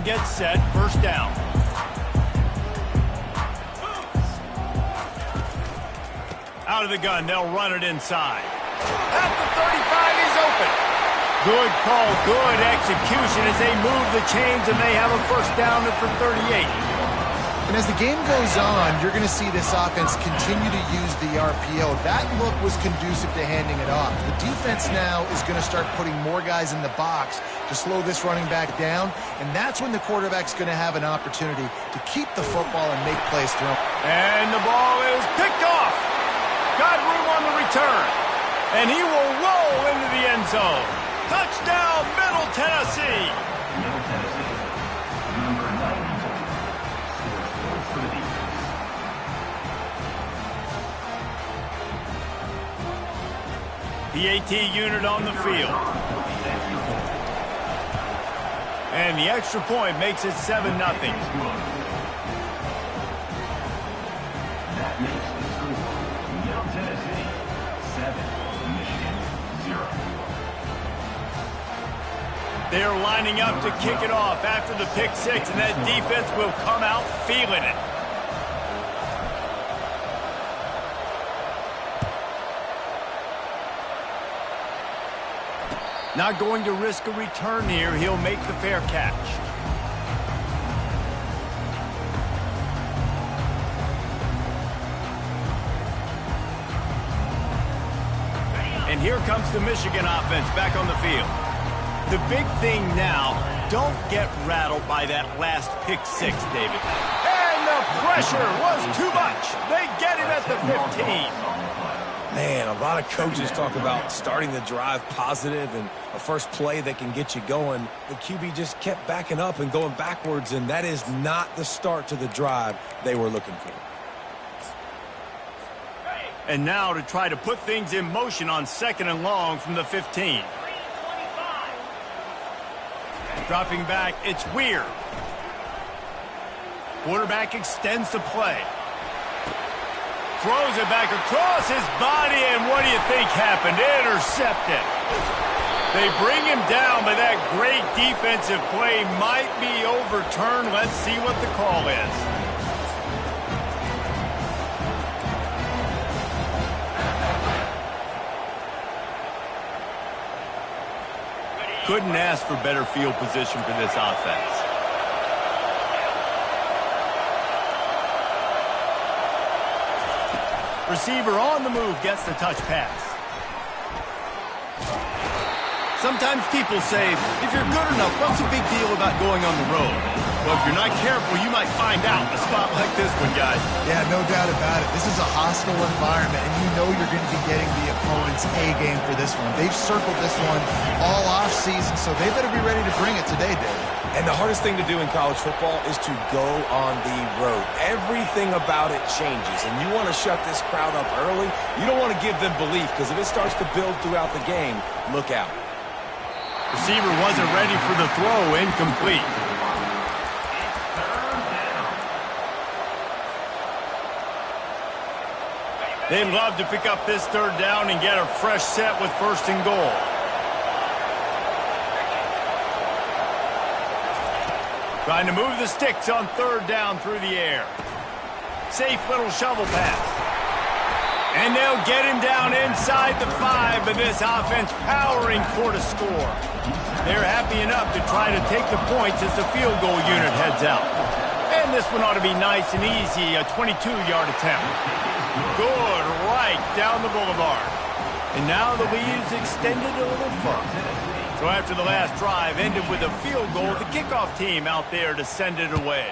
gets set, first down. Out of the gun, they'll run it inside. At the 35, he's open. Good call, good execution as they move the chains and they have a first down at the 38. And as the game goes on, you're going to see this offense continue to use the RPO. That look was conducive to handing it off. The defense now is going to start putting more guys in the box to slow this running back down, and that's when the quarterback's going to have an opportunity to keep the football and make plays through. And the ball is picked off. Got room on the return. And he will roll into the end zone. Touchdown, Middle Tennessee. Middle Tennessee. Number 92. For the defense. PAT unit on the field. And the extra point makes it 7-0. That makes the score. Middle Tennessee 7, Michigan 0. They're lining up to kick it off after the pick six, and that defense will come out feeling it. Not going to risk a return here. He'll make the fair catch. And here comes the Michigan offense back on the field. The big thing now, don't get rattled by that last pick six, David. And the pressure was too much. They get him at the 15. Man, a lot of coaches talk about starting the drive positive and a first play that can get you going. The QB just kept backing up and going backwards, and that is not the start to the drive they were looking for. And now to try to put things in motion on 2nd and long from the 15. Dropping back, it's Weir. Quarterback extends the play. Throws it back across his body, and what do you think happened? Intercepted. They bring him down, but that great defensive play might be overturned. Let's see what the call is. Couldn't ask for better field position for this offense. Receiver on the move gets the touch pass. Sometimes people say, if you're good enough, what's the big deal about going on the road? Well, if you're not careful, you might find out in a spot like this one, guys. Yeah, no doubt about it. This is a hostile environment, and you know you're going to be getting the opponent's A game for this one. They've circled this one all offseason, so they better be ready to bring it today, David. And the hardest thing to do in college football is to go on the road. Everything about it changes, and you want to shut this crowd up early. You don't want to give them belief, because if it starts to build throughout the game, look out. Receiver wasn't ready for the throw, incomplete. They'd love to pick up this 3rd down and get a fresh set with 1st and goal. Trying to move the sticks on 3rd down through the air. Safe little shovel pass. And they'll get him down inside the 5, but this offense powering for the score. They're happy enough to try to take the points as the field goal unit heads out. And this one ought to be nice and easy, a 22-yard attempt. Good, right down the boulevard. And now the lead is extended a little further. So after the last drive ended with a field goal, the kickoff team out there to send it away.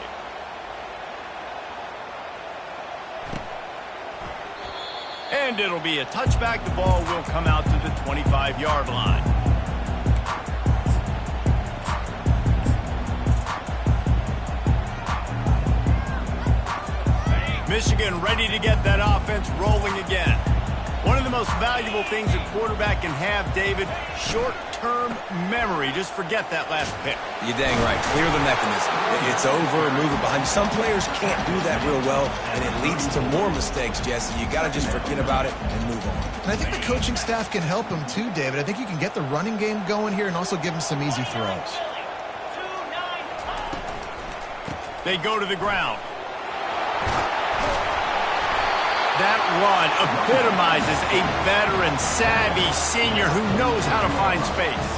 And it'll be a touchback. The ball will come out to the 25-yard line. Michigan ready to get that offense rolling again. One of the most valuable things a quarterback can have, David, short-term memory. Just forget that last pick. You're dang right. Clear the mechanism. It's over, move it behind you. Some players can't do that real well, and it leads to more mistakes, Jesse. You got to just forget about it and move on. And I think the coaching staff can help him too, David. I think you can get the running game going here and also give him some easy throws. They go to the ground. That run epitomizes a veteran, savvy senior who knows how to find space.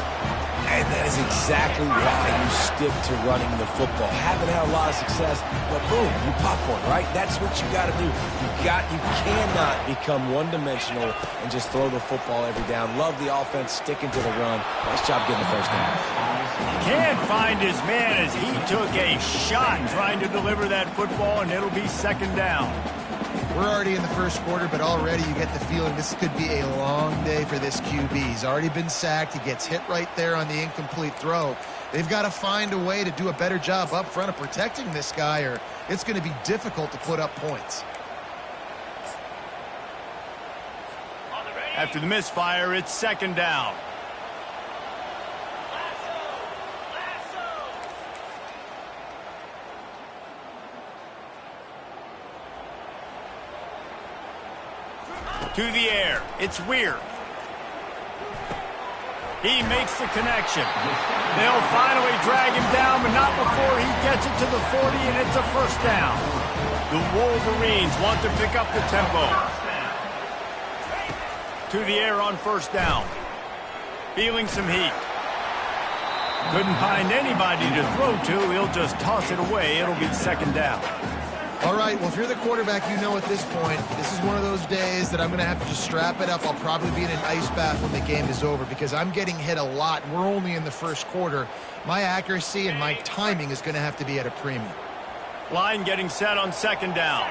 And that is exactly why you stick to running the football. Haven't had a lot of success, but boom, you pop one, right? That's what you got to do. You cannot become one-dimensional and just throw the football every down. Love the offense, sticking to the run. Nice job getting the first down. Can't find his man as he took a shot trying to deliver that football, and it'll be second down. We're already in the first quarter, but already you get the feeling this could be a long day for this QB. He's already been sacked. He gets hit right there on the incomplete throw. They've got to find a way to do a better job up front of protecting this guy, or it's going to be difficult to put up points. After the misfire, it's second down. To the air. It's Weir. He makes the connection. They'll finally drag him down, but not before he gets it to the 40, and it's a first down. The Wolverines want to pick up the tempo. To the air on first down. Feeling some heat. Couldn't find anybody to throw to. He'll just toss it away. It'll be second down. All right, well, if you're the quarterback, you know at this point, this is one of those days that I'm going to have to just strap it up. I'll probably be in an ice bath when the game is over because I'm getting hit a lot. We're only in the first quarter. My accuracy and my timing is going to have to be at a premium. Line getting set on second down.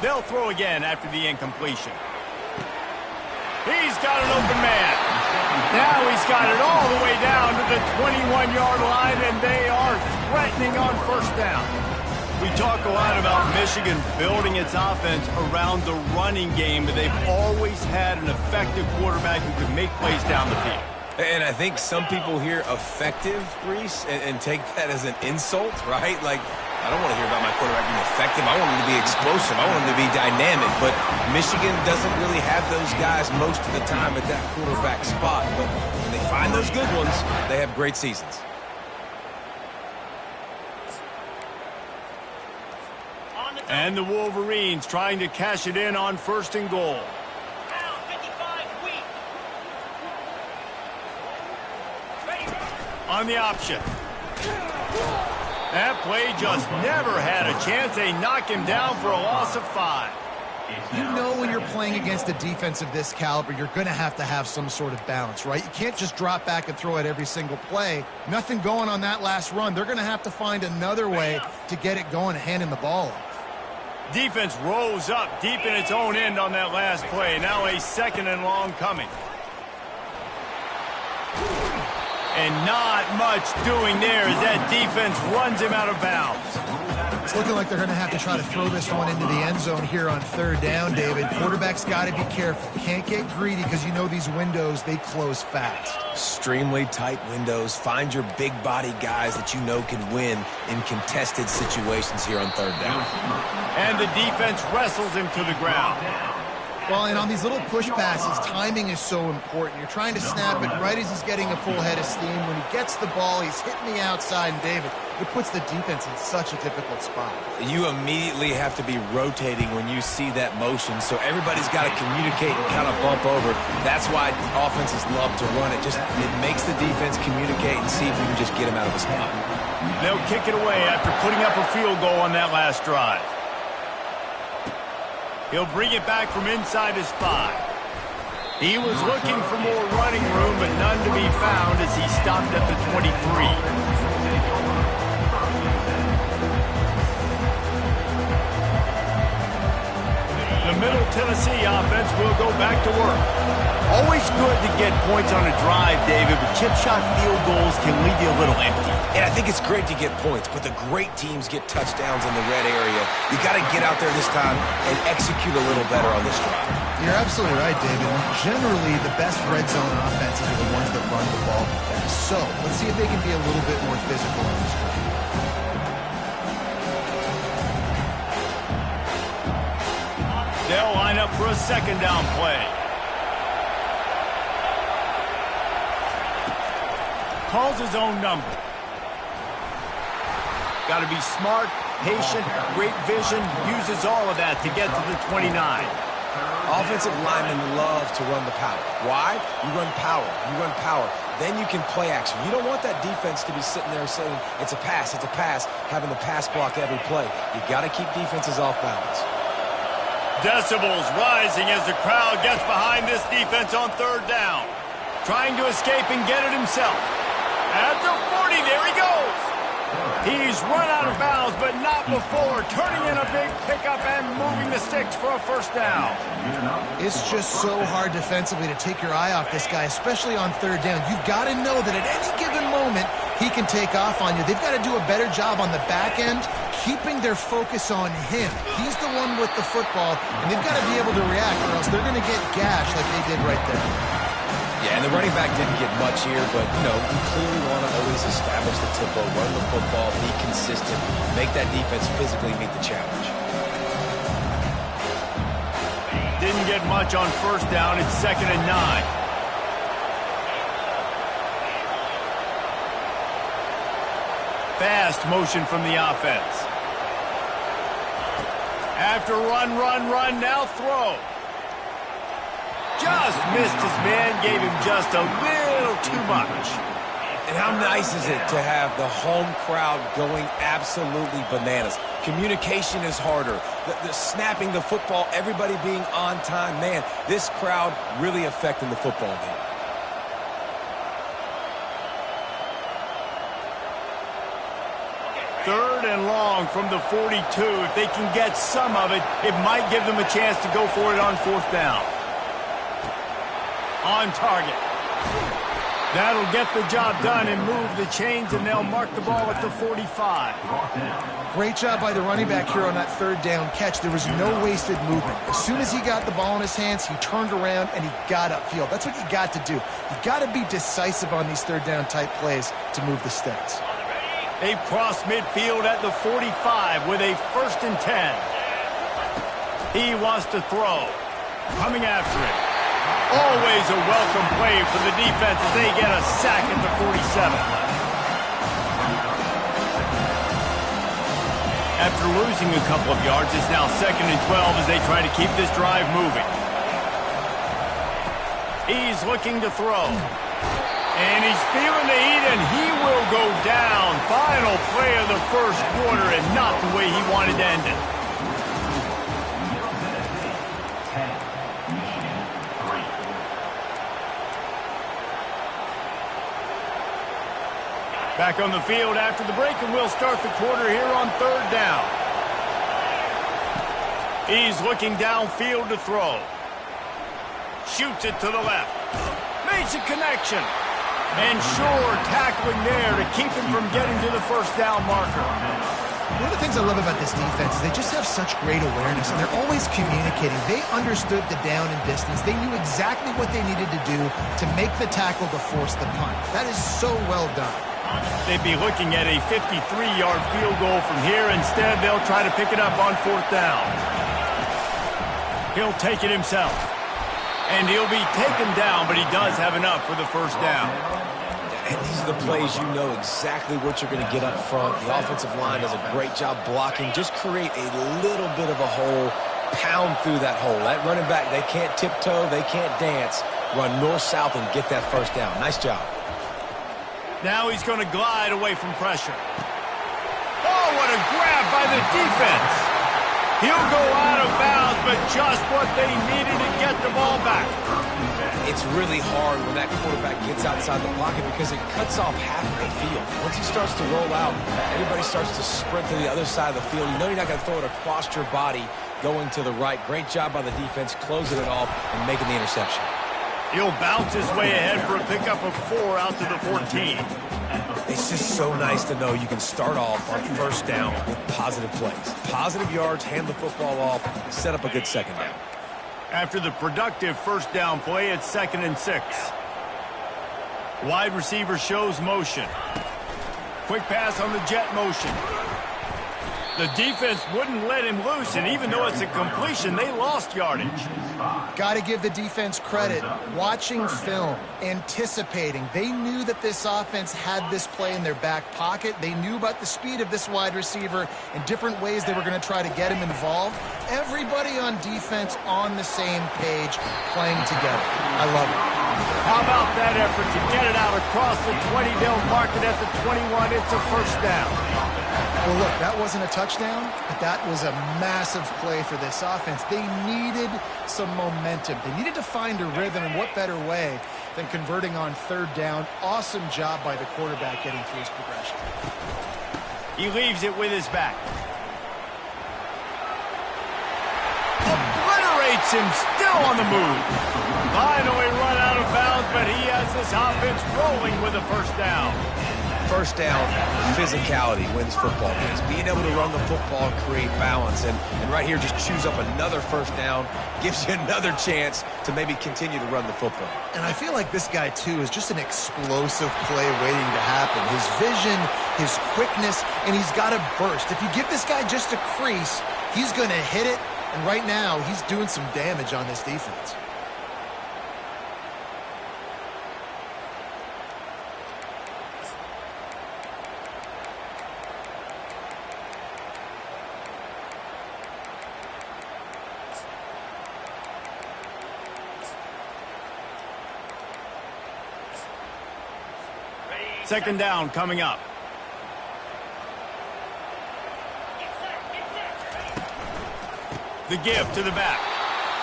They'll throw again after the incompletion. He's got an open man. Now he's got it all the way down to the 21-yard line, and they are threatening on first down. We talk a lot about Michigan building its offense around the running game, but they've always had an effective quarterback who can make plays down the field. And I think some people hear effective, Reese, and take that as an insult, right? Like, I don't want to hear about my quarterback being effective. I want him to be explosive. I want him to be dynamic. But Michigan doesn't really have those guys most of the time at that quarterback spot. But when they find those good ones, they have great seasons. And the Wolverines trying to cash it in on first and goal. On the option. That play just never had a chance. They knock him down for a loss of 5. You know when you're playing against a defense of this caliber, you're going to have some sort of balance, right? You can't just drop back and throw it every single play. Nothing going on that last run. They're going to have to find another way to get it going, handing the ball off. Defense rose up deep in its own end on that last play. Now a second and long coming. And not much doing there as that defense runs him out of bounds. It's looking like they're going to have to try to throw this one into the end zone here on third down, David. Quarterback's got to be careful. Can't get greedy because you know these windows, they close fast. Extremely tight windows. Find your big body guys that you know can win in contested situations here on third down. And the defense wrestles him to the ground. Well, and on these little push passes, timing is so important. You're trying to snap it right as he's getting a full head of steam. When he gets the ball, he's hitting the outside, and David, it puts the defense in such a difficult spot. You immediately have to be rotating when you see that motion, so everybody's got to communicate and kind of bump over. That's why offenses love to run it. It makes the defense communicate and see if you can just get him out of a spot. They'll kick it away after putting up a field goal on that last drive. He'll bring it back from inside his 5. He was looking for more running room, but none to be found as he stopped at the 23. The Middle Tennessee offense will go back to work. Always good to get points on a drive, David, but chip shot field goals can leave you a little empty. And I think it's great to get points, but the great teams get touchdowns in the red area. You got to get out there this time and execute a little better on this drive. You're absolutely right, David. Generally, the best red zone offenses are the ones that run the ball the best. So, let's see if they can be a little bit more physical on this drive. They'll line up for a second down play. calls his own number. Got to be smart, patient, great vision, uses all of that to get to the 29. Offensive linemen love to run the power. Why? You run power. You run power. Then you can play action. You don't want that defense to be sitting there saying, it's a pass, having the pass block every play. You got to keep defenses off balance. Decibels rising as the crowd gets behind this defense on third down. Trying to escape and get it himself. At the 40, there he goes. He's run out of bounds, but not before turning in a big pickup and moving the sticks for a first down. It's just so hard defensively to take your eye off this guy, especially on third down. You've got to know that at any given moment, he can take off on you. They've got to do a better job on the back end, keeping their focus on him. He's the one with the football, and they've got to be able to react, or else they're going to get gashed like they did right there. Yeah, and the running back didn't get much here, but, you clearly want to always establish the tempo, run the football, be consistent, make that defense physically meet the challenge. Didn't get much on first down. It's 2nd and 9. Fast motion from the offense. After run, now throw. Just missed his man, gave him just a little too much. And how nice is it to have the home crowd going absolutely bananas? Communication is harder. The snapping the football, everybody being on time. Man, this crowd really affecting the football game. Third and long from the 42. If they can get some of it, it might give them a chance to go for it on fourth down. On target. That'll get the job done and move the chains, and they'll mark the ball at the 45. Great job by the running back here on that third down catch. There was no wasted movement. As soon as he got the ball in his hands, he turned around and he got upfield. That's what you got to do. You got to be decisive on these third down type plays to move the sticks. They've crossed midfield at the 45 with a 1st and 10. He wants to throw. Coming after it. Always a welcome play for the defense as they get a sack at the 47. After losing a couple of yards, it's now 2nd and 12 as they try to keep this drive moving. He's looking to throw. And he's feeling the heat, and he will go down. Final play of the first quarter, and not the way he wanted to end it. Back on the field after the break, and we'll start the quarter here on third down. He's looking downfield to throw. Shoots it to the left. Makes a connection. And sure, tackling there to keep him from getting to the first down marker. One of the things I love about this defense is they just have such great awareness, and they're always communicating. They understood the down and distance. They knew exactly what they needed to do to make the tackle to force the punt. That is so well done. They'd be looking at a 53-yard field goal from here. Instead, they'll try to pick it up on fourth down. He'll take it himself. And he'll be taken down, but he does have enough for the first down. And these are the plays you know exactly what you're going to get up front. The offensive line does a great job blocking. Just create a little bit of a hole, pound through that hole. That running back, they can't tiptoe, they can't dance. Run north-south and get that first down. Nice job. Now he's going to glide away from pressure. Oh, what a grab by the defense. He'll go out of bounds, but just what they needed to get the ball back. It's really hard when that quarterback gets outside the pocket because it cuts off half of the field. Once he starts to roll out, everybody starts to sprint to the other side of the field. You know you're not going to throw it across your body going to the right. Great job by the defense closing it off and making the interception. He'll bounce his way ahead for a pickup of 4 out to the 14. It's just so nice to know you can start off on first down with positive plays. Positive yards, hand the football off, set up a good second down. After the productive first down play, it's 2nd and 6. Wide receiver shows motion. Quick pass on the jet motion. The defense wouldn't let him loose, and even though it's a completion, they lost yardage. Got to give the defense credit. Watching film, anticipating. They knew that this offense had this play in their back pocket. They knew about the speed of this wide receiver and different ways they were going to try to get him involved. Everybody on defense on the same page, playing together. I love it. How about that effort to get it out across the 20? They'll mark it at the 21. It's a first down. Well, look, that wasn't a touchdown, but that was a massive play for this offense. They needed some momentum. They needed to find a rhythm, and what better way than converting on third down. Awesome job by the quarterback getting through his progression. He leaves it with his back. Obliterates him, still on the move. Finally run out of bounds, but he has this offense rolling with a first down. First down, physicality wins football games. Being able to run the football and create balance. And right here, just choose up another first down, gives you another chance to maybe continue to run the football. And I feel like this guy, too, is just an explosive play waiting to happen. His vision, his quickness, and he's got a burst. If you give this guy just a crease, he's going to hit it. And right now, he's doing some damage on this defense. Second down coming up. The give to the back.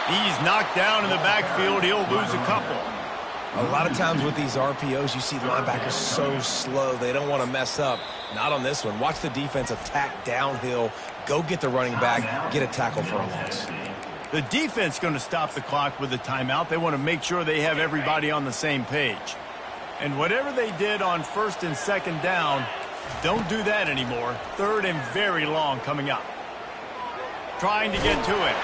He's knocked down in the backfield. He'll lose a couple. A lot of times with these RPOs, you see linebackers so slow. They don't want to mess up. Not on this one. Watch the defense attack downhill, go get the running back, get a tackle for a loss. The defense going to stop the clock with a timeout. They want to make sure they have everybody on the same page. And whatever they did on first and second down, don't do that anymore. Third and very long coming up. Trying to get to it.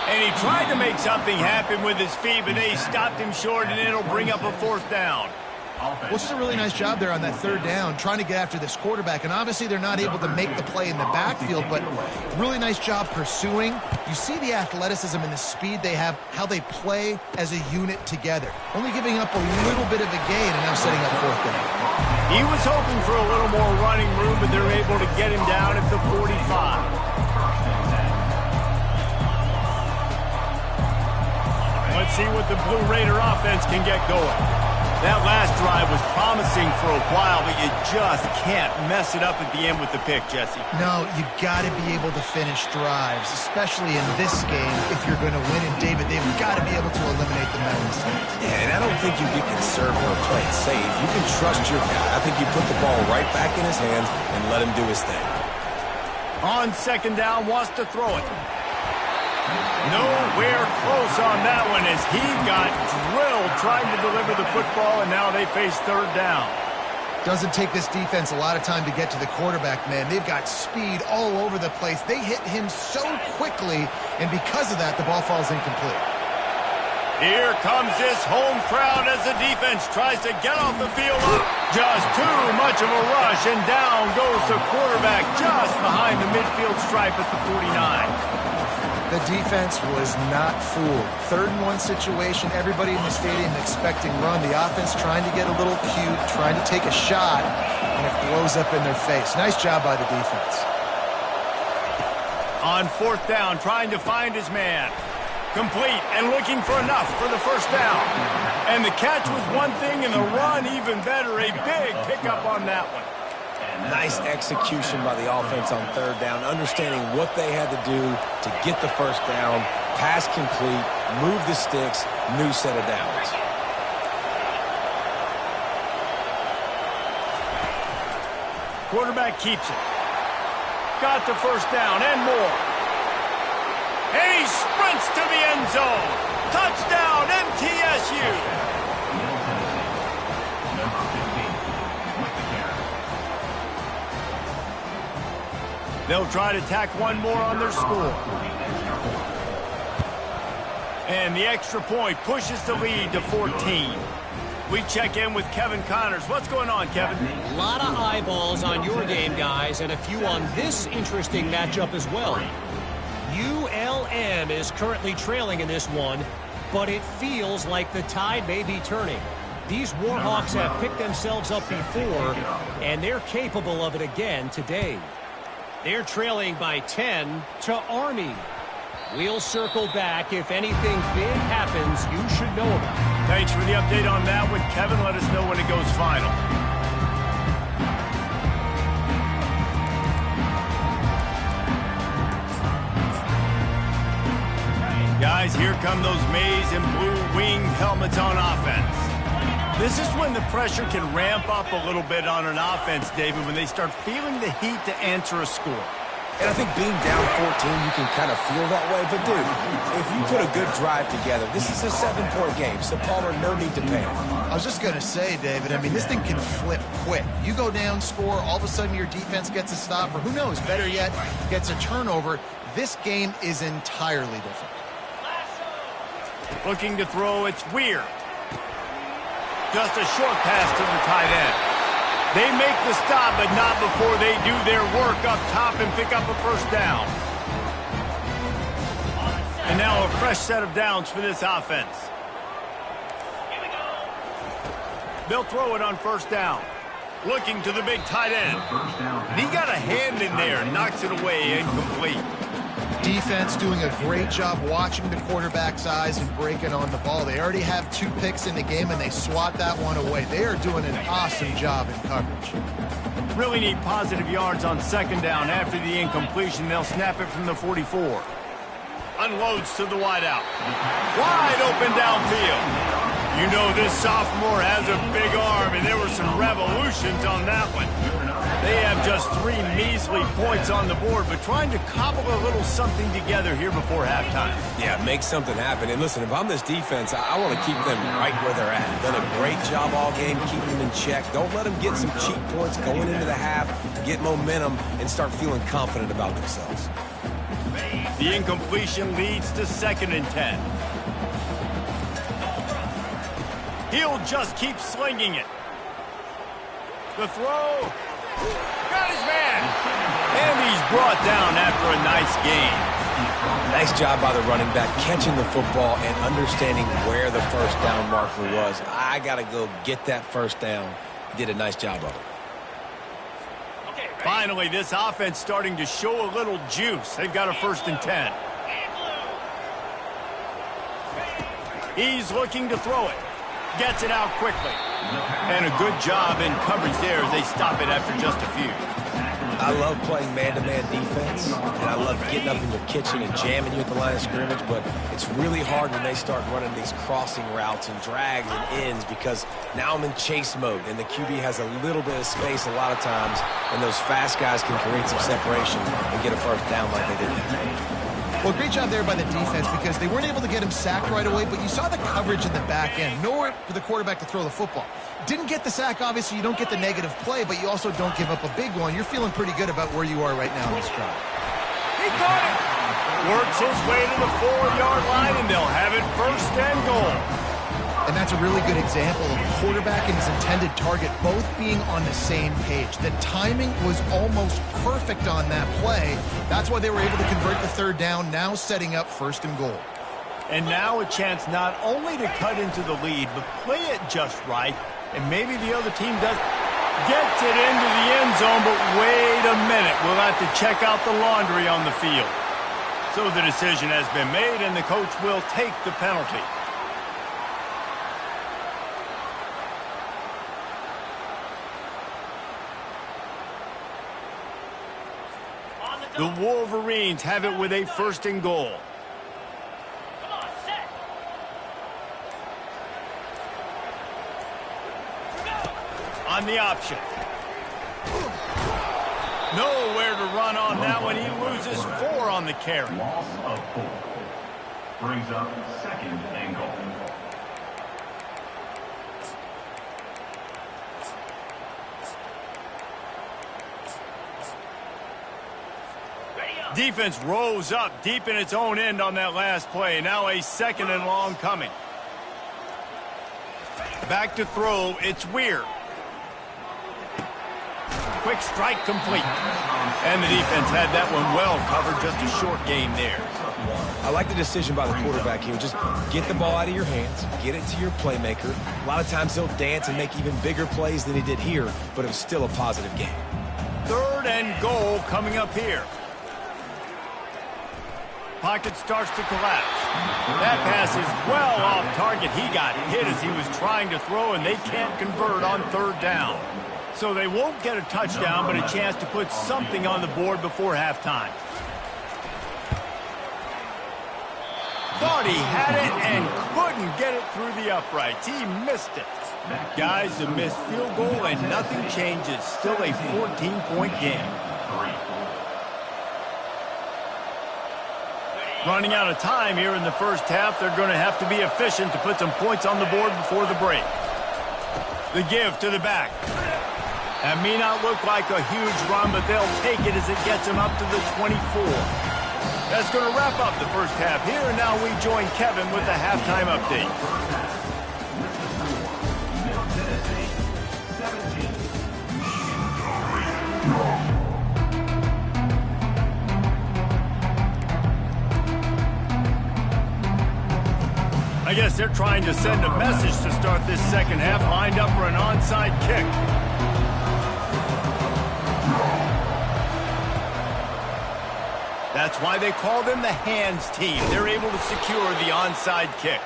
And he tried to make something happen with his feet, but they stopped him short, and it'll bring up a fourth down. Well, it's just a really nice job there on that third down, trying to get after this quarterback. And obviously they're not able to make the play in the backfield, but really nice job pursuing. You see the athleticism and the speed they have, how they play as a unit together. Only giving up a little bit of a gain and now setting up fourth down. He was hoping for a little more running room, but they're able to get him down at the 45. Let's see what the Blue Raider offense can get going. That last drive was promising for a while, but you just can't mess it up at the end with the pick, Jesse. No, you got to be able to finish drives, especially in this game if you're going to win. And David, they've got to be able to eliminate the mental mistakes. Yeah, and I don't think you get conservative or play it safe. You can trust your guy. I think you put the ball right back in his hands and let him do his thing. On second down, wants to throw it. Nowhere close on that one as he got drilled trying to deliver the football, and now they face third down. Doesn't take this defense a lot of time to get to the quarterback, man. They've got speed all over the place. They hit him so quickly, and because of that, the ball falls incomplete. Here comes this home crowd as the defense tries to get off the field. Just too much of a rush, and down goes the quarterback just behind the midfield stripe at the 49. The defense was not fooled. Third and one situation, everybody in the stadium expecting run. The offense trying to get a little cute, trying to take a shot, and it blows up in their face. Nice job by the defense. On fourth down, trying to find his man. Complete and looking for enough for the first down. And the catch was one thing, and the run even better. A big pickup on that one. Nice execution by the offense on third down, understanding what they had to do to get the first down, pass complete, move the sticks, new set of downs. Quarterback keeps it. Got the first down and more. And he sprints to the end zone. Touchdown, MTSU. They'll try to tack one more on their score. And the extra point pushes the lead to 14. We check in with Kevin Connors. What's going on, Kevin? A lot of eyeballs on your game, guys, and a few on this interesting matchup as well. ULM is currently trailing in this one, but it feels like the tide may be turning. These Warhawks have picked themselves up before, and they're capable of it again today. They're trailing by 10 to Army. We'll circle back. If anything big happens, you should know about it. Thanks for the update on that one, Kevin. Let us know when it goes final. Guys, here come those maize and blue winged helmets on offense. This is when the pressure can ramp up a little bit on an offense, David, when they start feeling the heat to answer a score. And I think being down 14, you can kind of feel that way. But, dude, if you put a good drive together, this is a 7-point game, so Palmer, no need to panic. I was just going to say, David, I mean, this thing can flip quick. You go down, score, all of a sudden your defense gets a stop, or who knows, better yet, gets a turnover. This game is entirely different. Looking to throw, it's Weir. Just a short pass to the tight end. They make the stop, but not before they do their work up top and pick up a first down. And now a fresh set of downs for this offense. They'll throw it on first down. Looking to the big tight end. And he got a hand in there and knocks it away incomplete. Defense doing a great job watching the quarterback's eyes and breaking on the ball. They already have 2 picks in the game, and they swat that one away. They are doing an awesome job in coverage. Really need positive yards on second down. After the incompletion, they'll snap it from the 44. Unloads to the wideout. Wide open downfield. You know this sophomore has a big arm, and there were some revolutions on that one. They have just 3 measly points on the board, but trying to cobble a little something together here before halftime. Yeah, make something happen. And listen, if I'm this defense, I want to keep them right where they're at. Done a great job all game keeping them in check. Don't let them get some cheap points going into the half, get momentum, and start feeling confident about themselves. The incompletion leads to 2nd and 10. He'll just keep slinging it. The throw. Got his man. And he's brought down after a nice gain. Nice job by the running back, catching the football and understanding where the first down marker was. I got to go get that first down. He did a nice job of it. Finally, this offense starting to show a little juice. They've got a 1st and 10. He's looking to throw it. Gets it out quickly. And a good job in coverage there as they stop it after just a few. I love playing man-to-man defense, and I love getting up in your kitchen and jamming you at the line of scrimmage, but it's really hard when they start running these crossing routes and drags and ends because now I'm in chase mode, and the QB has a little bit of space a lot of times, and those fast guys can create some separation and get a first down like they did there. Well, great job there by the defense because they weren't able to get him sacked right away, but you saw the coverage in the back end. Nowhere for the quarterback to throw the football. Didn't get the sack, obviously. You don't get the negative play, but you also don't give up a big one. You're feeling pretty good about where you are right now in this drive. He caught it. Works his way to the 4-yard line, and they'll have it 1st and goal. And that's a really good example of a quarterback and his intended target both being on the same page. The timing was almost perfect on that play. That's why they were able to convert the 3rd down, now setting up 1st and goal. And now a chance not only to cut into the lead, but play it just right. And maybe the other team gets it into the end zone, but wait a minute. We'll have to check out the laundry on the field. So the decision has been made, and the coach will take the penalty. The Wolverines have it with a 1st and goal. On the option. Nowhere to run on that one. He loses 4 on the carry. Loss of 4. Brings up 2nd and goal. Defense rose up deep in its own end on that last play. Now a 2nd and long coming. Back to throw, it's Weir. Quick strike complete. And the defense had that one well covered, just a short gain there. I like the decision by the quarterback here. Just get the ball out of your hands, get it to your playmaker. A lot of times he'll dance and make even bigger plays than he did here, but it was still a positive game. 3rd and goal coming up here. Pocket starts to collapse. That pass is well off target. He got hit as he was trying to throw, and they can't convert on 3rd down. So they won't get a touchdown, but a chance to put something on the board before halftime. Thought he had it and couldn't get it through the uprights. He missed it. Guys, a missed field goal and nothing changes. Still a 14-point game. Running out of time here in the first half. They're going to have to be efficient to put some points on the board before the break. The give to the back. That may not look like a huge run, but they'll take it as it gets them up to the 24. That's going to wrap up the first half here, and now we join Kevin with the halftime update. I guess they're trying to send a message to start this second half, lined up for an onside kick. That's why they call them the hands team. They're able to secure the onside kick.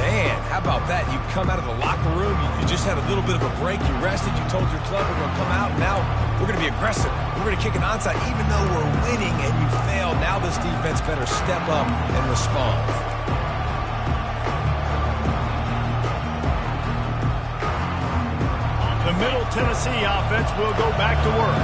Man, how about that? You come out of the locker room, you just had a little bit of a break, you rested, you told your club we're going to come out, and now we're going to be aggressive. We're going to kick an onside even though we're winning and you fail. Now this defense better step up and respond. The Middle Tennessee offense will go back to work.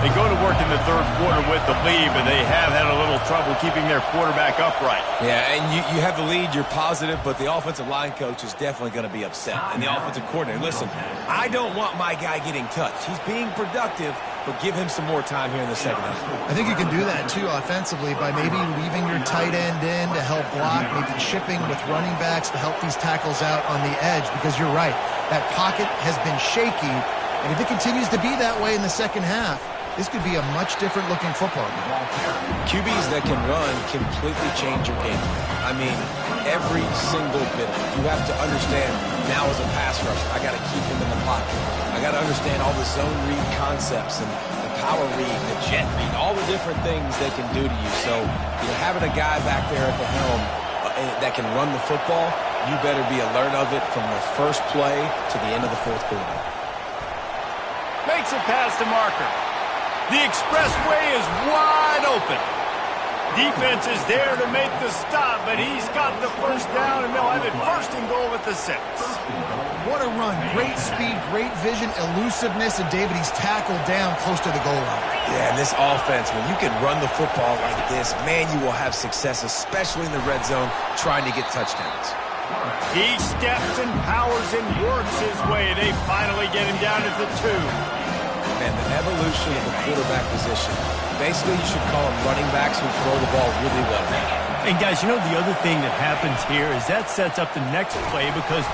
They go to work in the 3rd quarter with the lead, but they have had a little trouble keeping their quarterback upright. Yeah, and you have the lead, you're positive, but the offensive line coach is definitely going to be upset. And the offensive coordinator, listen, I don't want my guy getting touched. He's being productive, but give him some more time here in the second half. I think you can do that, too, offensively, by maybe leaving your tight end in to help block, maybe chipping with running backs to help these tackles out on the edge, because you're right. That pocket has been shaky, and if it continues to be that way in the second half, this could be a much different looking football game. QBs that can run completely change your game. I mean, every single bit of it. You have to understand, now as a pass rusher, I got to keep him in the pocket. I got to understand all the zone read concepts and the power read, the jet read, all the different things they can do to you. So, having a guy back there at the helm that can run the football, you better be alert of it from the first play to the end of the 4th quarter. Makes it past the marker. The expressway is wide open. Defense is there to make the stop, but he's got the first down, and they'll have it 1st and goal at the 6. What a run. Great speed, great vision, elusiveness, and David, he's tackled down close to the goal line. Yeah, and this offense, when you can run the football like this, man, you will have success, especially in the red zone, trying to get touchdowns. He steps and powers and works his way. They finally get him down at the 2. And the evolution of the quarterback position. Basically, you should call them running backs who throw the ball really well. And guys, the other thing that happens here is that sets up the next play because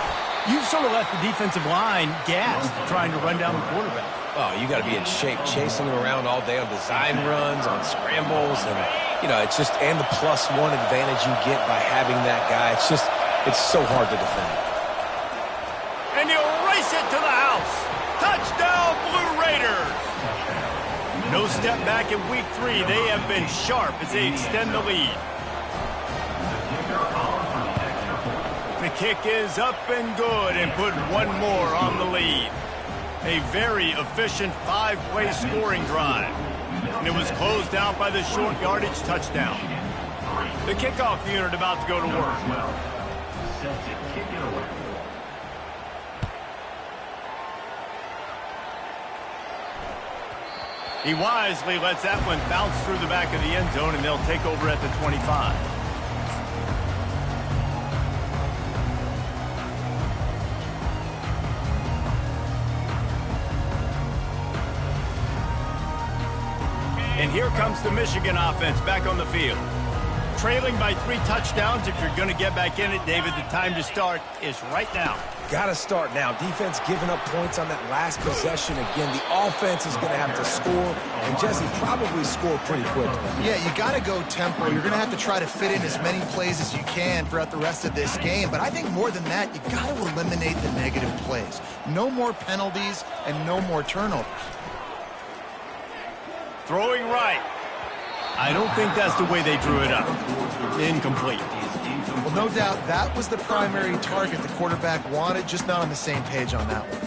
you've sort of left the defensive line gassed trying to run down the quarterback. Oh, you got to be in shape, chasing him around all day on design runs, on scrambles, and, it's just, and the +1 advantage you get by having that guy. It's so hard to defend. And you race it to the house. Touchdown, Blue Raiders! No step back in week 3. They have been sharp as they extend the lead. The kick is up and good and put one more on the lead. A very efficient 5-play scoring drive. And it was closed out by the short yardage touchdown. The kickoff unit about to go to work. Set to kick it away. He wisely lets that one bounce through the back of the end zone, and they'll take over at the 25. And here comes the Michigan offense back on the field. Trailing by 3 touchdowns. If you're going to get back in it, David, the time to start is right now. Got to start now. Defense giving up points on that last possession. Again, the offense is going to have to score, and Jesse probably score pretty quickly. Yeah, you got to go tempo. You're going to have to try to fit in as many plays as you can throughout the rest of this game. But I think more than that, you got to eliminate the negative plays. No more penalties and no more turnovers. Throwing right. I don't think that's the way they drew it up. Incomplete. Well, no doubt that was the primary target the quarterback wanted, just not on the same page on that one.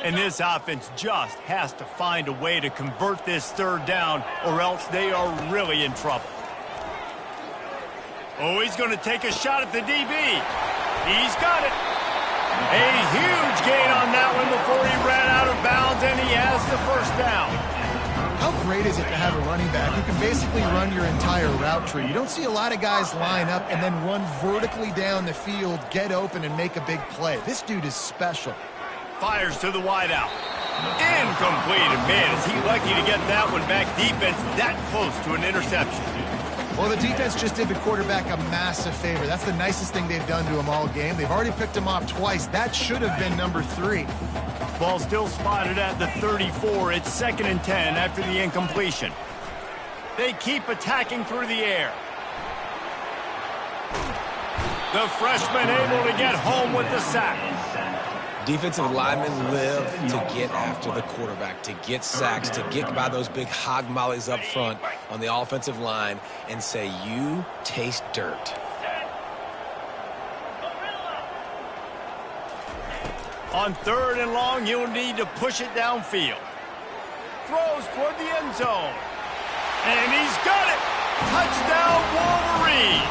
And this offense just has to find a way to convert this 3rd down, or else they are really in trouble. Oh, he's going to take a shot at the DB. He's got it. A huge gain on that one before he ran out of bounds, and he has the 1st down. How great is it to have a running back who can basically run your entire route tree? You don't see a lot of guys line up and then run vertically down the field, get open, and make a big play. This dude is special. Fires to the wideout. Incomplete. And man, is he lucky to get that one back. Defense that close to an interception. Well, the defense just did the quarterback a massive favor. That's the nicest thing they've done to him all game. They've already picked him off twice. That should have been number 3. Ball still spotted at the 34. It's 2nd and 10 after the incompletion. They keep attacking through the air. The freshman able to get home with the sack. Defensive linemen live to get after the quarterback, to get sacks, to get by those big hog mollies up front on the offensive line and say, you taste dirt. On 3rd and long, you'll need to push it downfield. Throws toward the end zone. And he's got it! Touchdown, Wolverine!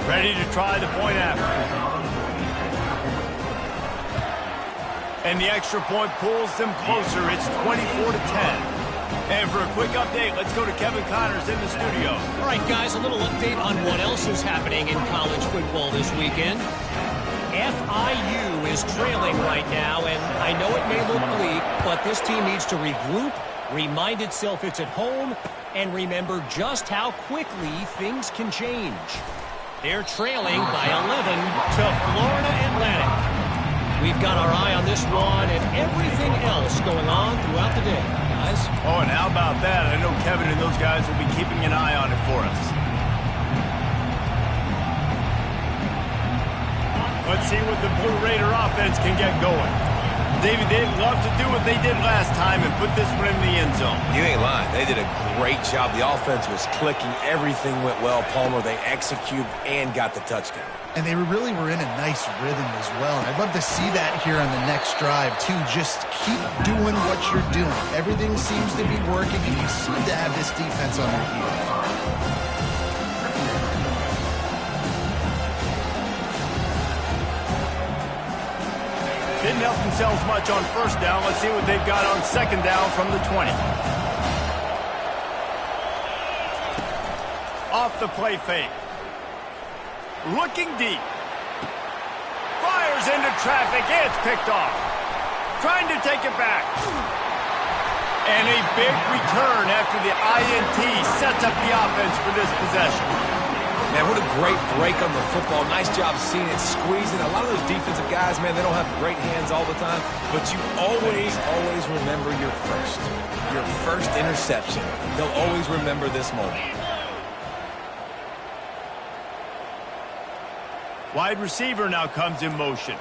Ready to try the point after. And the extra point pulls them closer. It's 24-10. And for a quick update, let's go to Kevin Connors in the studio. All right, guys, a little update on what else is happening in college football this weekend. FIU is trailing right now, and I know it may look bleak, but this team needs to regroup, remind itself it's at home, and remember just how quickly things can change. They're trailing by 11 to Florida Atlantic. We've got our eye on this one and everything else going on throughout the day, guys. Oh, and how about that? I know Kevin and those guys will be keeping an eye on it for us. Let's see what the Blue Raider offense can get going. David, they'd love to do what they did last time and put this one in the end zone. You ain't lying. They did a great job. The offense was clicking. Everything went well, Palmer. They executed and got the touchdown. And they really were in a nice rhythm as well. And I'd love to see that here on the next drive, too. Just keep doing what you're doing. Everything seems to be working, and you seem to have this defense on their heels. Didn't help themselves much on 1st down. Let's see what they've got on 2nd down from the 20. Off the play fake. Looking deep. Fires into traffic. It's picked off. Trying to take it back. And a big return after the INT sets up the offense for this possession. Man, what a great break on the football. Nice job seeing it, squeezing. A lot of those defensive guys, man, they don't have great hands all the time, but you always remember your first interception. They'll always remember this moment. Wide receiver now comes in motion.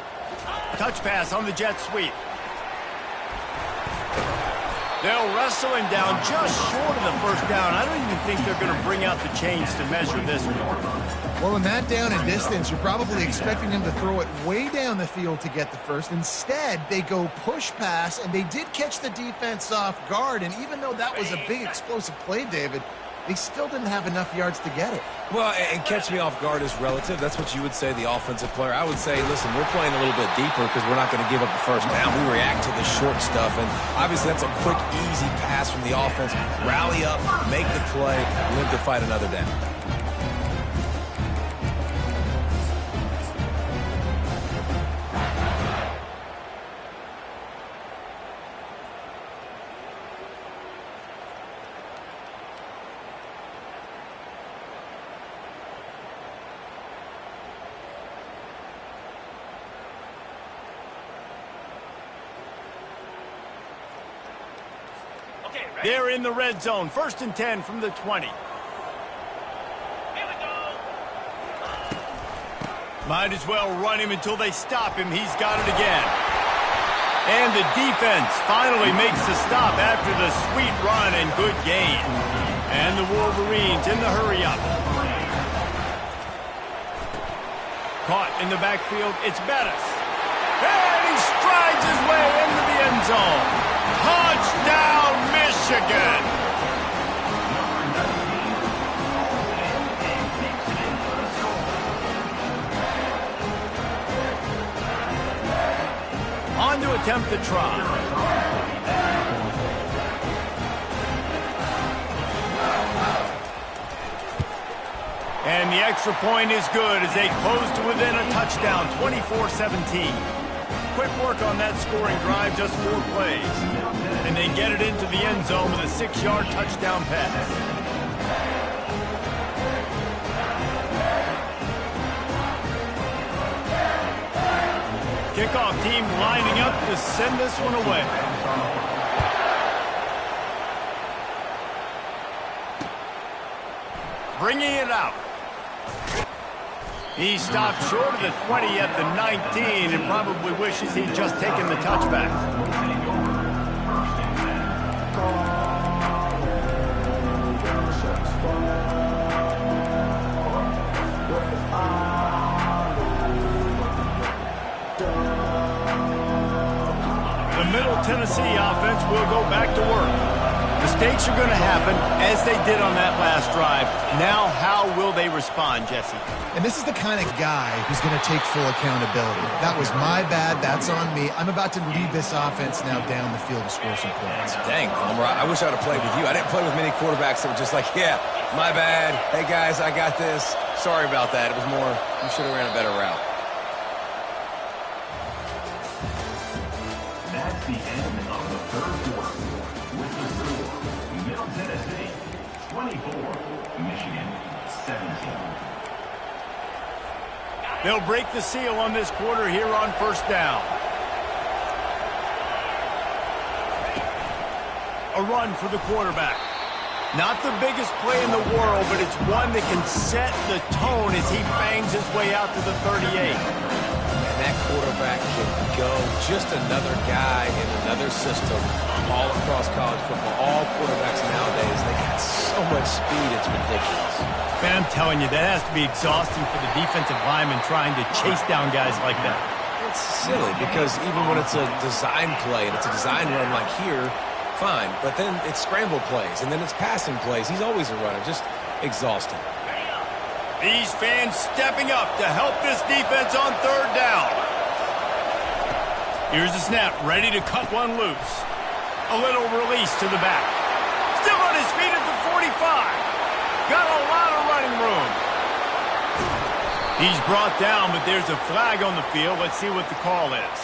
Touch pass on the jet sweep. They'll wrestle him down just short of the 1st down. I don't even think they're going to bring out the chains to measure this one. Well, in that down and distance, you're probably expecting him to throw it way down the field to get the 1st. Instead, they go push pass, and they did catch the defense off guard. And even though that was a big explosive play, David, they still didn't have enough yards to get it. Well, and catch me off guard is relative. That's what you would say, the offensive player. I would say, listen, we're playing a little bit deeper because we're not going to give up the 1st down. We react to the short stuff, and obviously that's a quick, easy pass from the offense. Rally up, make the play, live to fight another down. They're in the red zone. 1st and 10 from the 20. Might as well run him until they stop him. He's got it again. And the defense finally makes the stop after the sweet run and good gain. And the Wolverines in the hurry-up. Caught in the backfield, it's Bettis. And he strides his way into the end zone. Touchdown, Michigan! On to attempt the try. And the extra point is good as they close to within a touchdown, 24-17. Quick work on that scoring drive, just 4 plays. And they get it into the end zone with a 6-yard touchdown pass. Kickoff team lining up to send this one away. Bringing it out. He stopped short of the 20 at the 19 and probably wishes he'd just taken the touchback. The Middle Tennessee offense will go back to work. Mistakes are going to happen, as they did on that last drive. Now, how will they respond, Jesse? And this is the kind of guy who's going to take full accountability. That was my bad. That's on me. I'm about to lead this offense now down the field to score some points. Dang, Homer, I wish I would have played with you. I didn't play with many quarterbacks that were just like, yeah, my bad. Hey, guys, I got this. Sorry about that. It was more, you should have ran a better route. That's the end of the third quarter. With the score, Middle Tennessee 24, Michigan 17. They'll break the seal on this quarter here on 1st down. A run for the quarterback. Not the biggest play in the world, but it's one that can set the tone as he bangs his way out to the 38. And that quarterback can go. Just another guy in another system all across college football. All quarterbacks nowadays, they got so much speed, it's ridiculous. Man, I'm telling you, that has to be exhausting for the defensive lineman trying to chase down guys like that. It's silly because even when it's a design play and it's a design run like here, fine. But then it's scramble plays and then it's passing plays. He's always a runner. Just exhausting. These fans stepping up to help this defense on 3rd down. Here's the snap, ready to cut one loose. A little release to the back. Still on his feet at the 45. Got a lot of running room. He's brought down, but there's a flag on the field. Let's see what the call is.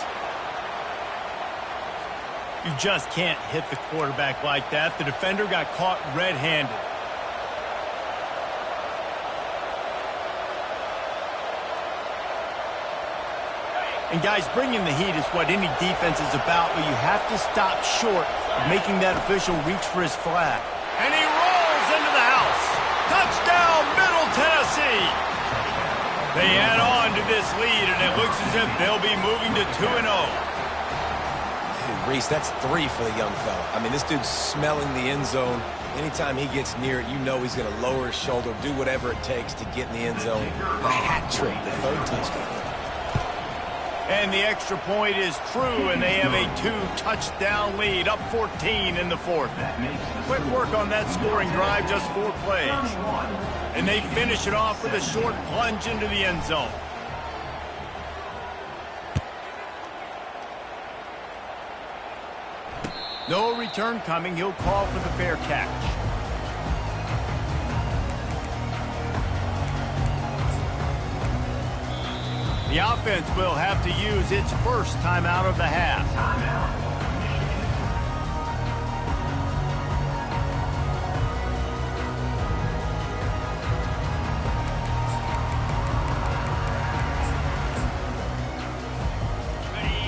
You just can't hit the quarterback like that. The defender got caught red-handed. And guys, bringing the heat is what any defense is about, but you have to stop short of making that official reach for his flag. And he rolls into the house. Touchdown, Middle Tennessee. They add on to this lead, and it looks as if they'll be moving to 2-0. Reese, that's 3 for the young fella. I mean, this dude's smelling the end zone. Anytime he gets near it, you know he's going to lower his shoulder, do whatever it takes to get in the end zone. The hat trick, the 3rd touchdown. And the extra point is true, and they have a 2-touchdown lead, up 14 in the 4th. Quick work on that scoring drive, just 4 plays. And they finish it off with a short plunge into the end zone. No return coming. He'll call for the fair catch. The offense will have to use its first timeout of the half.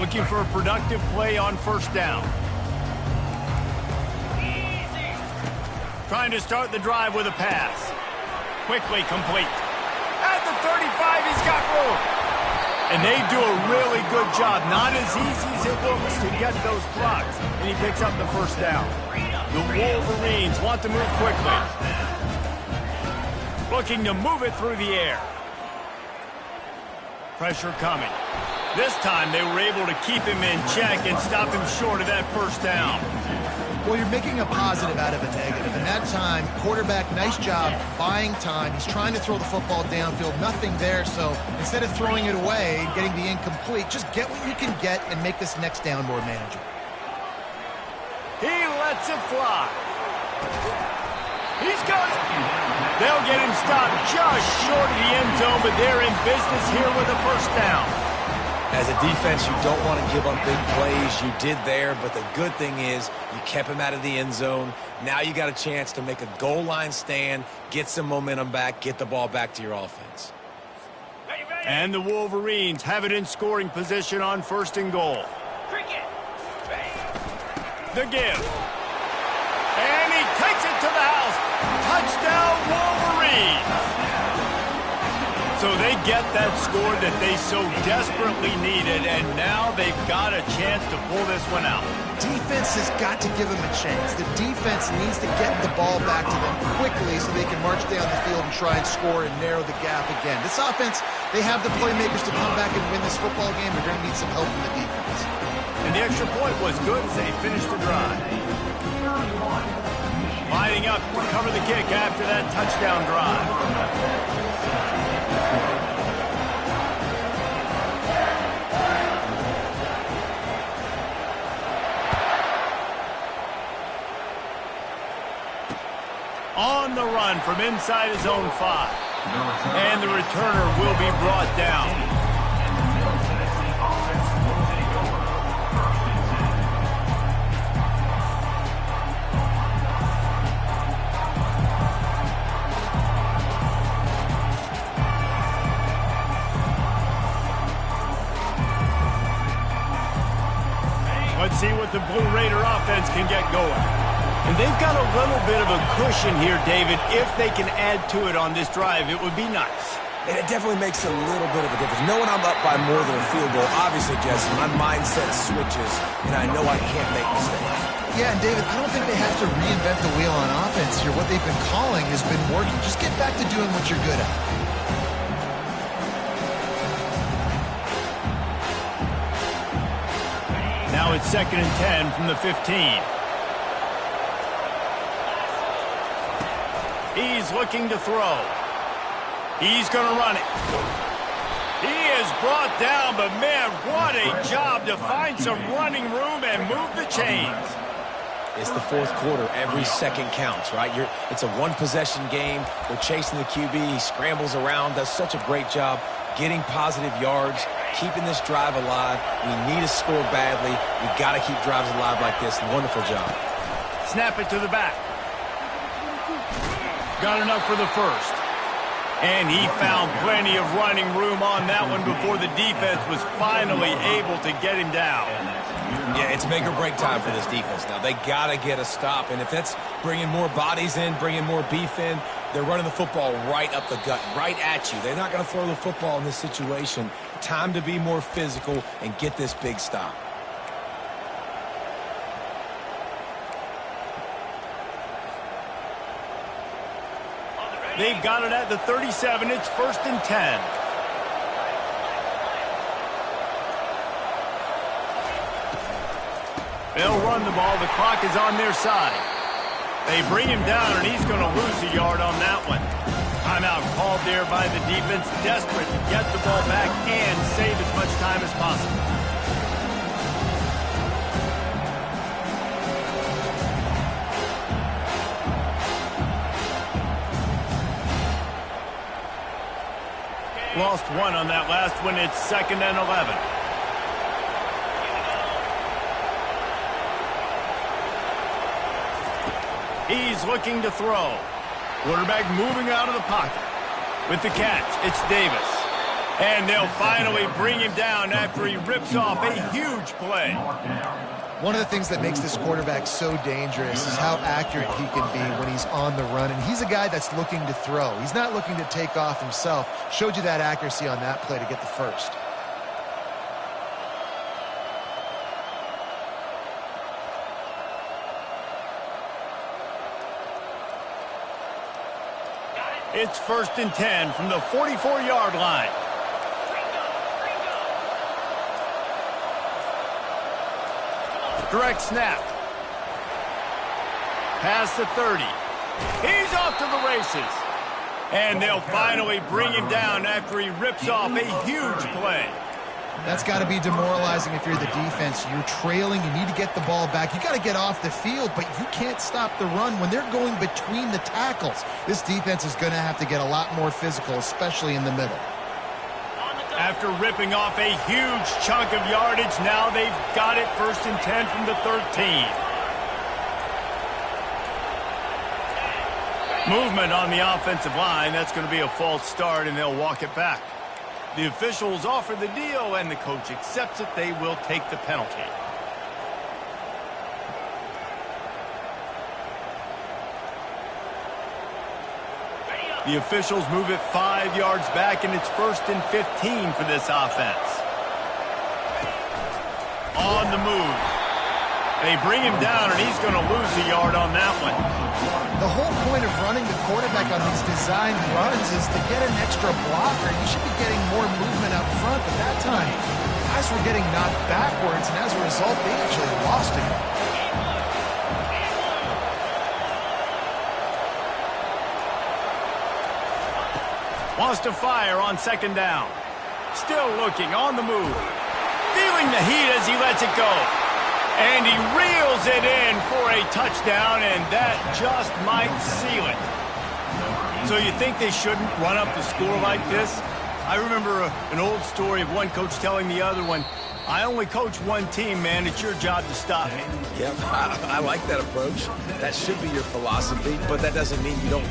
Looking for a productive play on 1st down. Trying to start the drive with a pass. Quickly complete. At the 35, he's got room. And they do a really good job. Not as easy as it looks to get those blocks. And he picks up the first down. The Wolverines want to move quickly. Looking to move it through the air. Pressure coming. This time they were able to keep him in check and stop him short of that first down. Well, you're making a positive out of a negative. And that time, quarterback, nice job buying time. He's trying to throw the football downfield. Nothing there. So instead of throwing it away and getting the incomplete, just get what you can get and make this next down more manageable. He lets it fly. He's got it. They'll get him stopped just short of the end zone, but they're in business here with a first down. As a defense, you don't want to give up big plays. You did there, but the good thing is you kept him out of the end zone. Now you got a chance to make a goal line stand, get some momentum back, get the ball back to your offense. And the Wolverines have it in scoring position on first and goal. The give. And he takes it to the house. Touchdown, Wolverines. So they get that score that they so desperately needed, and now they've got a chance to pull this one out. Defense has got to give them a chance. The defense needs to get the ball back to them quickly so they can march down the field and try and score and narrow the gap again. This offense, they have the playmakers to come back and win this football game. They're going to need some help from the defense. And the extra point was good as they finished the drive. Lining up to cover the kick after that touchdown drive. On the run from inside his own 5. And the returner will be brought down. Let's see what the Blue Raider offense can get going. And they've got a little bit of a cushion here, David. If they can add to it on this drive, it would be nice. And it definitely makes a little bit of a difference. Knowing I'm up by more than a field goal, obviously, Jesse, my mindset switches, and I know I can't make mistakes. Yeah, and David, I don't think they have to reinvent the wheel on offense here. What they've been calling has been working. Just get back to doing what you're good at. Now it's 2nd and 10 from the 15. He's looking to throw. He's going to run it. He is brought down, but man, what a job to find some running room and move the chains. It's the fourth quarter. Every second counts, right? It's a one-possession game. They're chasing the QB. He scrambles around, does such a great job getting positive yards, keeping this drive alive. We need to score badly. We've got to keep drives alive like this. Wonderful job. Snap it to the back. Got enough for the first. And he found plenty of running room on that one before the defense was finally able to get him down. Yeah, it's make or break time for this defense now. They got to get a stop. And if that's bringing more bodies in, bringing more beef in, they're running the football right up the gut, right at you. They're not going to throw the football in this situation. Time to be more physical and get this big stop. They've got it at the 37. It's 1st and 10. They'll run the ball. The clock is on their side. They bring him down, and he's going to lose a yard on that one. Timeout called there by the defense, desperate to get the ball back and save as much time as possible. Lost one on that last one. It's 2nd and 11. He's looking to throw. Quarterback moving out of the pocket. With the catch, it's Davis. And they'll finally bring him down after he rips off a huge play. One of the things that makes this quarterback so dangerous is how accurate he can be when he's on the run. And he's a guy that's looking to throw. He's not looking to take off himself. Showed you that accuracy on that play to get the first. It's 1st and 10 from the 44-yard line. Direct snap. Past the 30. He's off to the races. And they'll finally bring him down after he rips off a huge play. That's got to be demoralizing if you're the defense. You're trailing. You need to get the ball back. You got to get off the field, but you can't stop the run when they're going between the tackles. This defense is going to have to get a lot more physical, especially in the middle. After ripping off a huge chunk of yardage, now they've got it 1st and 10 from the 13. Movement on the offensive line. That's going to be a false start, and they'll walk it back. The officials offer the deal, and the coach accepts it. They will take the penalty. The officials move it 5 yards back, and it's 1st and 15 for this offense. On the move. They bring him down, and he's going to lose a yard on that one. The whole point of running the quarterback on these designed runs is to get an extra blocker. You should be getting more movement up front, but that time, guys were getting knocked backwards, and as a result, they actually lost him. Wants to fire on 2nd down. Still looking, on the move. Feeling the heat as he lets it go. And he reels it in for a touchdown, and that just might seal it. So you think they shouldn't run up the score like this? I remember an old story of one coach telling the other one, I only coach one team, man. It's your job to stop me. Yep, I like that approach. That should be your philosophy, but that doesn't mean you don't